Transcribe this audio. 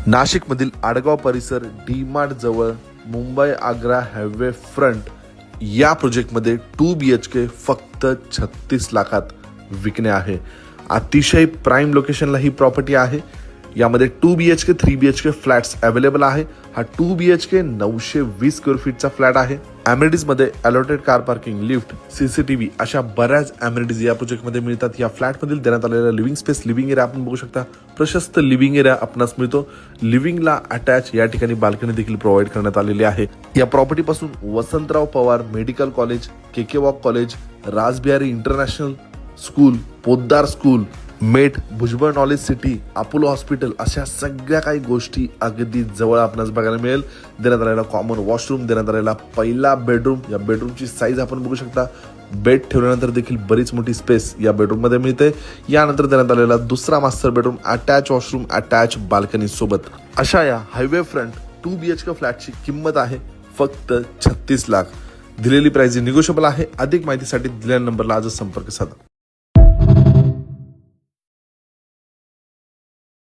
नाशिकमधील आडगाव परिसर D mart जवळ मुंबई आग्रा हायवे फ्रंट या प्रोजेक्टमध्ये 2 BHK फक्त 36 लाखात विकणे आहे। अतिशय प्राइम लोकेशनला ही प्रॉपर्टी आहे। यामध्ये 2 BHK 3 BHK फ्लॅट्स अवेलेबल आहे। हा 2 BHK 920 स्क्वेअर फीटचा फ्लॅट आहे। अमेनिटीज मध्ये allotted car parking, lift, CCTV अशा बऱ्याच अमेनिटीज या प्रोजेक्ट मध्ये मिळतात। या फ्लॅट मधील देण्यात आलेला लिव्हिंग स्पेस, लिव्हिंग एरिया आपण बघू शकता। प्रशस्त लिव्हिंग एरिया आपणास मिळतो। लिव्हिंगला अटॅच या ठिकाणी बाल्कनी देखील प्रोव्हाइड करण्यात आलेली आहे। या प्रॉपर्टी पासून Vasantrao Pawar medical college, KK Wagh college, Rasbihari international school, Poddar school, MET, Bhujbal knowledge city, Apollo hospital अशा सगळ्या काही गोष्टी अगदी जवळ आपणास बघायला मिळेल। देण्यात आलेला कॉमन वॉशरूम, देण्यात आलेला पहिला बेडरूम, या बेडरूमची साईज आपण बघू शकता। बेड ठेवल्यानंतर देखील बरीच मोठी स्पेस या बेडरूम मध्ये मिळते। यानंतर देण्यात आलेला दुसरा master bedroom, attach washroom, attach balcony सोबत अशा या हायवे फ्रंट 2 BHK फ्लॅटची किंमत आहे फक्त 36 लाख। दिलेली प्राइस निगोशिएबल आहे। अधिक माहितीसाठी दिलेल्या नंबरला आजच संपर्क साधा।